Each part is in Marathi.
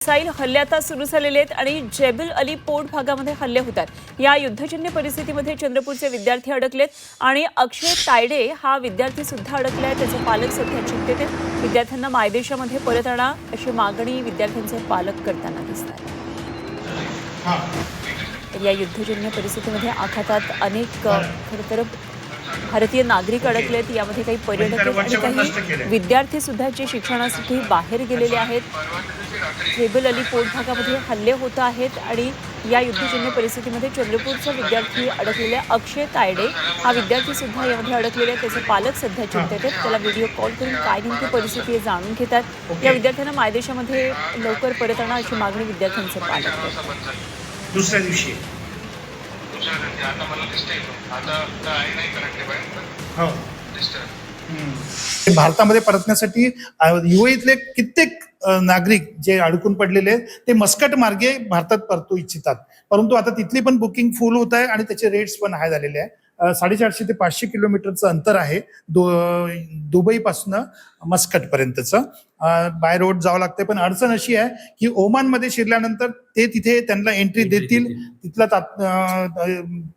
मिसाईल हल्ले आता सुरू झालेले आहेत आणि जेबल अली पोर्ट भागामध्ये हल्ले होतात। या युद्धजन्य परिस्थितीमध्ये चंद्रपूरचे विद्यार्थी अडकलेत आणि अक्षय तायडे हा विद्यार्थी सुद्धा अडकलाय। त्याचे पालक सध्या चिंतेत आहेत। विद्यार्थ्यांना मायदेशामध्ये परत आणा अशी मागणी विद्यार्थ्यांचे पालक करताना दिसतात। या युद्धजन्य परिस्थितीमध्ये आखातात अनेक खरं तर भारतीय नागरिक अडकलेत। यामध्ये काही पर्यटक आणि काही विद्यार्थी सुद्धा जे शिक्षणासाठी बाहेर गेलेले आहेत। जेबल अली पोर्ट भागामध्ये हल्ले होत आहेत आणि या युद्धजन्य परिस्थितीमध्ये चंद्रपूरचा विद्यार्थी अडकलेला अक्षय तायडे हा विद्यार्थी सुद्धा यामध्ये अडकलेला आहे। त्याचे पालक सध्या चिंतेत आहेत। त्याला व्हिडिओ कॉल करून काय नेमकी परिस्थिती आहे जाणून घेतात। या विद्यार्थ्यांना मायदेशामध्ये लवकर परत आणा अशी मागणी विद्यार्थ्यांचे पालक करतात। दुसऱ्या दिवशी भारतामध्ये परतण्यासाठी युएईतले कित्येक नागरिक जे अडकून पडलेले ते मस्कट मार्गे भारतात परतू इच्छितात, परंतु आता तिथली पण बुकिंग फुल होत आहे आणि त्याचे रेट्स पण हाय झालेले आहे। 450 ते 500 किलोमीटरचं अंतर आहे दुबई पासून मस्कट पर्यंतचं। बाय रोड जावं लागतंय, पण अडचण अशी आहे की ओमान मध्ये शिरल्यानंतर ते तिथे त्यांना एंट्री देतील,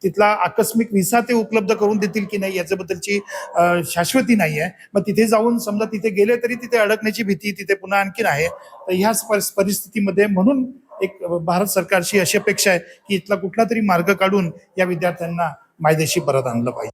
तिथला आकस्मिक व्हिसा ते उपलब्ध करून देतील की नाही याच्याबद्दलची शाश्वती नाही आहे। मग तिथे जाऊन समजा तिथे गेले तरी तिथे अडकण्याची भीती तिथे पुन्हा आणखीन आहे। तर ह्या परिस्थितीमध्ये म्हणून एक भारत सरकारची अशी अपेक्षा आहे की इथला कुठला तरी मार्ग काढून या विद्यार्थ्यांना मायदेशी परत आणलं पाहिजे।